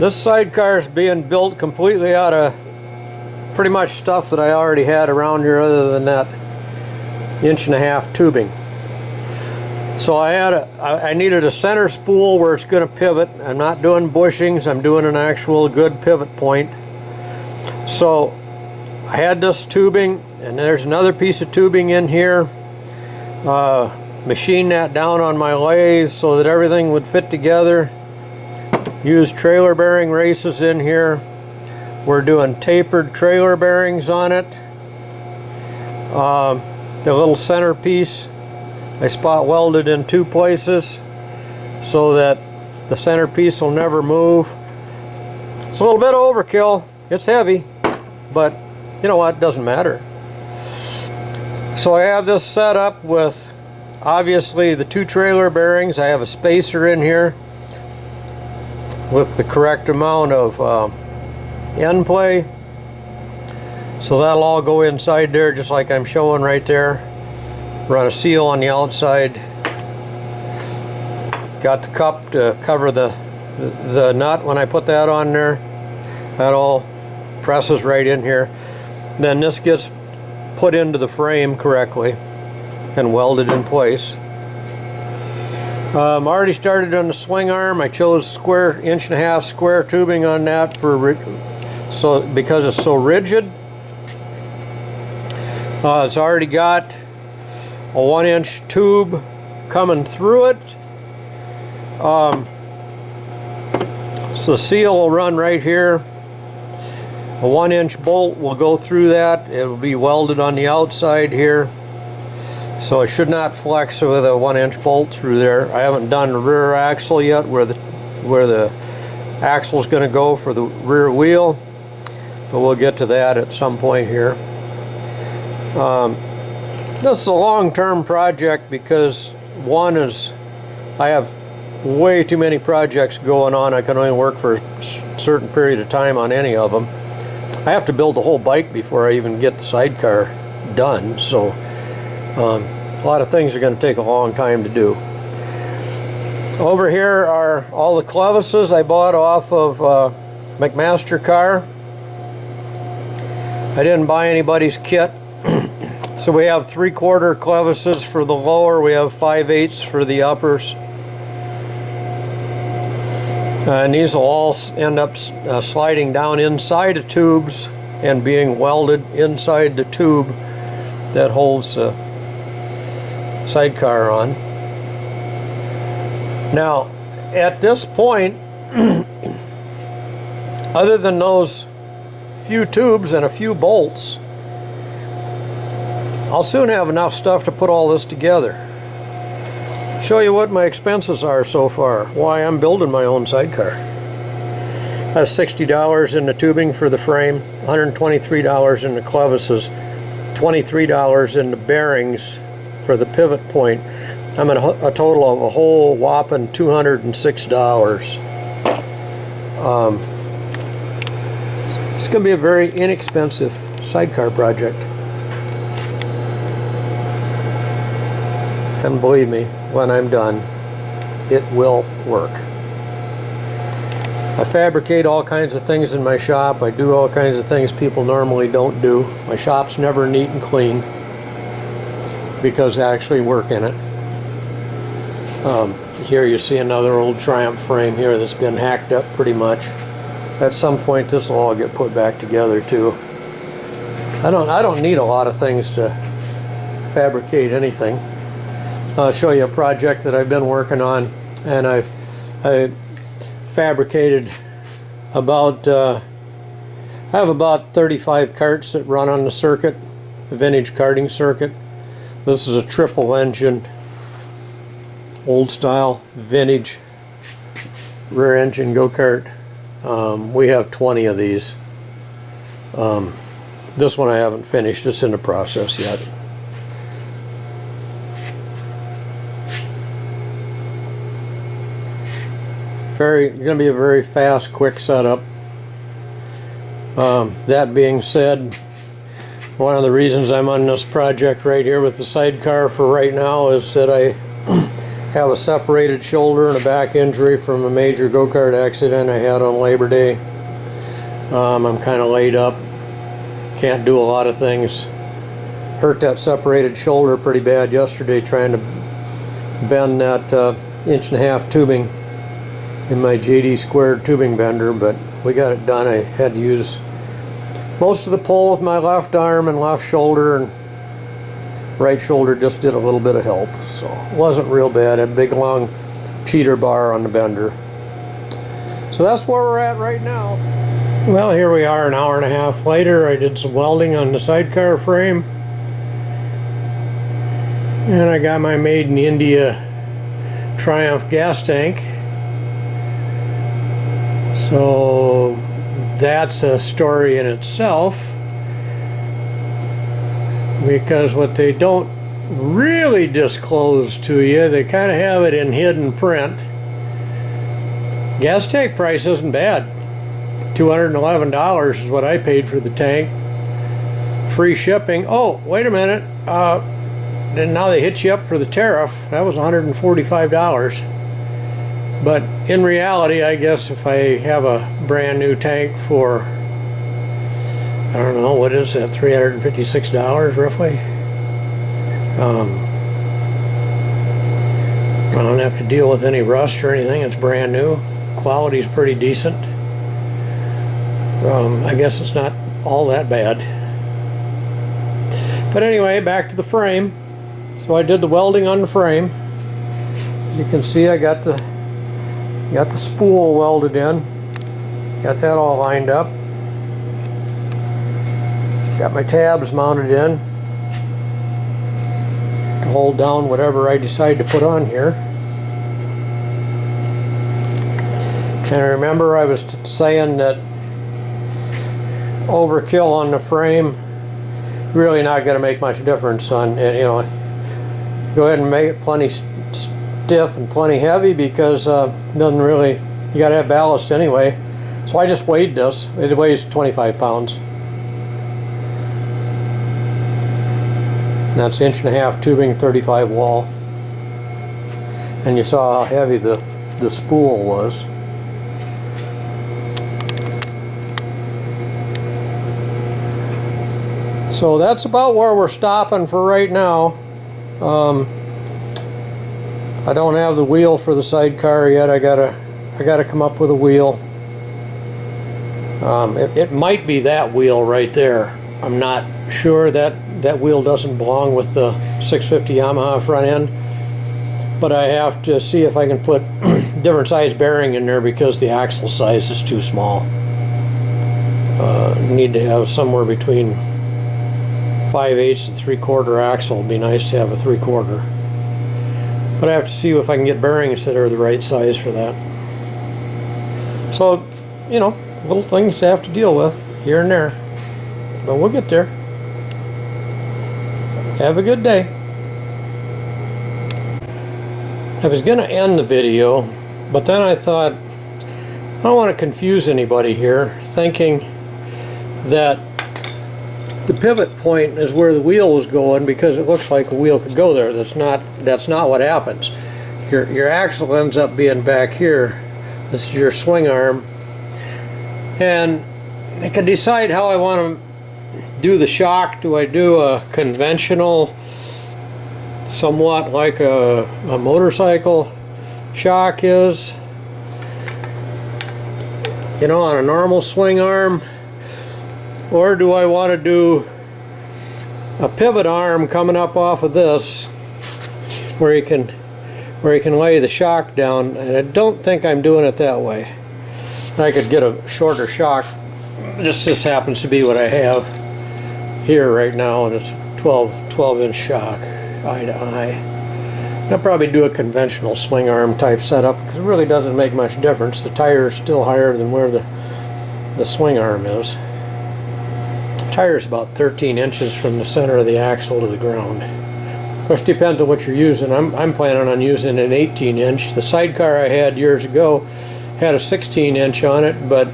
This sidecar is being built completely out of pretty much stuff that I already had around here other than that 1.5 inch tubing. So I needed a center spool where it's going to pivot. I'm not doing bushings, I'm doing an actual good pivot point. So I had this tubing, and there's another piece of tubing in here. Machine that down on my lathe so that everything would fit together. Use trailer bearing races in here. We're doing tapered trailer bearings on it. The little center piece I spot welded in 2 places so that the center piece will never move. It's a little bit of overkill. It's heavy, but you know what, it doesn't matter. So I have this set up with obviously the 2 trailer bearings. I have a spacer in here with the correct amount of end play. So that'll all go inside there just like I'm showing right there. Run a seal on the outside. Got the cup to cover the nut when I put that on there. That all presses right in here. Then this gets put into the frame correctly and welded in place. I'm already started on the swing arm. I chose square 1.5 inch square tubing on that because it's so rigid. It's already got a 1 inch tube coming through it. So the seal will run right here. A 1 inch bolt will go through that. It will be welded on the outside here. So it should not flex with a 1 inch bolt through there. I haven't done the rear axle yet where the axle is going to go for the rear wheel, but we'll get to that at some point here. This is a long-term project because one is I have way too many projects going on. I can only work for a certain period of time on any of them. I have to build the whole bike before I even get the sidecar done, so a lot of things are going to take a long time to do. Over here are all the clevises I bought off of McMaster Car. I didn't buy anybody's kit. So we have 3/4 clevises for the lower, we have 5/8 for the uppers. And these will all end up sliding down inside of tubes and being welded inside the tube that holds the sidecar on. Now, at this point, other than those few tubes and a few bolts, I'll soon have enough stuff to put all this together. Show you what my expenses are so far, why I'm building my own sidecar. That's $60 in the tubing for the frame, $123 in the clevises, $23 in the bearings for the pivot point. I'm at a total of a whole whopping $206. It's going to be a very inexpensive sidecar project. And believe me, when I'm done, it will work. I fabricate all kinds of things in my shop. I do all kinds of things people normally don't do. My shop's never neat and clean because I actually work in it. Here you see another old Triumph frame here that's been hacked up pretty much. At some point this will all get put back together too. I don't need a lot of things to fabricate anything. I'll show you a project that I've been working on, and I fabricated about I have about 35 carts that run on the circuit, the vintage karting circuit. This is a triple engine, old style, vintage rear engine go-kart. We have 20 of these. This one I haven't finished, it's in the process yet. Going to be a very fast, quick setup. That being said, one of the reasons I'm on this project right here with the sidecar for right now is that I have a separated shoulder and a back injury from a major go-kart accident I had on Labor Day. I'm kind of laid up, can't do a lot of things. Hurt that separated shoulder pretty bad yesterday trying to bend that 1.5-inch tubing in my JD squared tubing bender, but we got it done. I had to use most of the pull with my left arm and left shoulder, and right shoulder just did a little bit of help, so it wasn't real bad. A big long cheater bar on the bender. So that's where we're at right now. Well, here we are an hour and a half later. I did some welding on the sidecar frame, and I got my made in India Triumph gas tank. So that's a story in itself, because what they don't really disclose to you, they kind of have it in hidden print. Gas tank price isn't bad. $211 is what I paid for the tank. Free shipping. Oh, wait a minute. Then now they hit you up for the tariff. That was $145. But in reality, I guess if I have a brand new tank for, I don't know, what is that, $356 roughly? I don't have to deal with any rust or anything. It's brand new. Quality's pretty decent. I guess it's not all that bad. But anyway, back to the frame. So I did the welding on the frame. As you can see, I got the spool welded in. Got that all lined up. Got my tabs mounted in to hold down whatever I decide to put on here. And remember, I was saying that overkill on the frame really not going to make much difference on it. You know, go ahead and make it plenty stiff and plenty heavy, because it doesn't really, you got to have ballast anyway. So I just weighed this. It weighs 25 pounds. And that's 1.5-inch tubing, 35 wall. And you saw how heavy the spool was. So that's about where we're stopping for right now. I don't have the wheel for the sidecar yet. I gotta come up with a wheel. It might be that wheel right there. I'm not sure. That wheel doesn't belong with the 650 Yamaha front end, but I have to see if I can put different size bearing in there, because the axle size is too small. Need to have somewhere between 5/8 and 3/4 axle. It'd be nice to have a 3/4. But I have to see if I can get bearings that are the right size for that. So, you know, little things to have to deal with here and there. But we'll get there. Have a good day. I was going to end the video, but then I thought, I don't want to confuse anybody here, thinking that the pivot point is where the wheel was going, because it looks like a wheel could go there. That's not what happens. Your axle ends up being back here. This is your swing arm. And I can decide how I want to do the shock. Do I do a conventional, somewhat like a motorcycle shock is, you know, on a normal swing arm? Or do I want to do a pivot arm coming up off of this, where you can lay the shock down? And I don't think I'm doing it that way. I could get a shorter shock. This happens to be what I have here right now, and it's a 12-inch shock, eye to eye. I'll probably do a conventional swing arm type setup, because it really doesn't make much difference. The tire is still higher than where the swing arm is. The tire is about 13 inches from the center of the axle to the ground. Of course, it depends on what you're using. I'm planning on using an 18-inch. The sidecar I had years ago had a 16-inch on it, but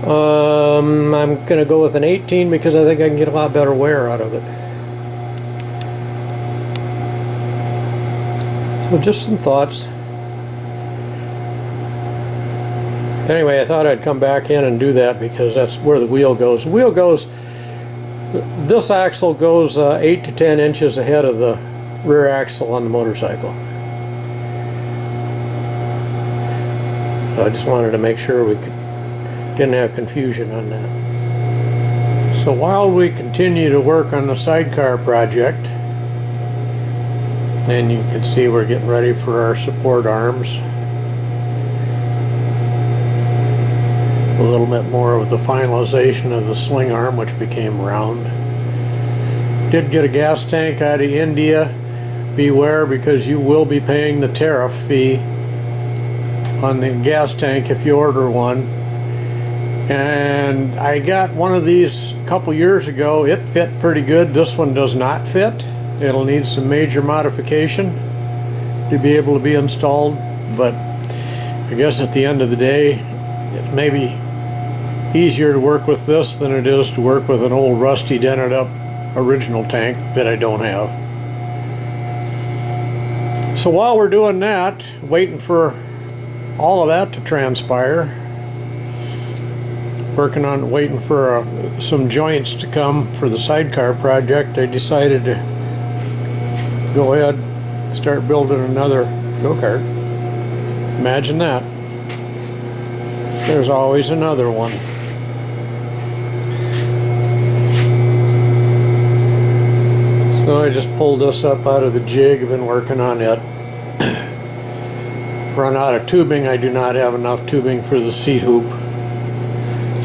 I'm going to go with an 18 because I think I can get a lot better wear out of it. So just some thoughts. Anyway, I thought I'd come back in and do that because that's where the wheel goes. The wheel goes, this axle goes 8 to 10 inches ahead of the rear axle on the motorcycle. So I just wanted to make sure we didn't have confusion on that. So while we continue to work on the sidecar project, and you can see we're getting ready for our support arms. A little bit more of the finalization of the sling arm, which became round. Did get a gas tank out of India. Beware, because you will be paying the tariff fee on the gas tank if you order one. And I got one of these a couple years ago. It fit pretty good. This one does not fit. It'll need some major modification to be able to be installed, but I guess at the end of the day it may be easier to work with this than it is to work with an old rusty dented up original tank that I don't have. So while we're doing that, waiting for all of that to transpire, waiting for some joints to come for the sidecar project, I decided to go ahead and start building another go-kart. Imagine that. There's always another one. So I just pulled this up out of the jig. I've been working on it. Run out of tubing. I do not have enough tubing for the seat hoop,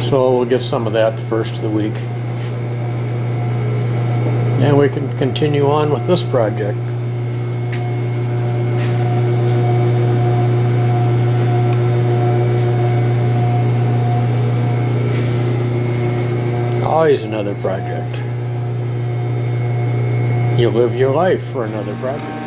so we'll get some of that the first of the week. And we can continue on with this project. Always another project. You live your life for another project.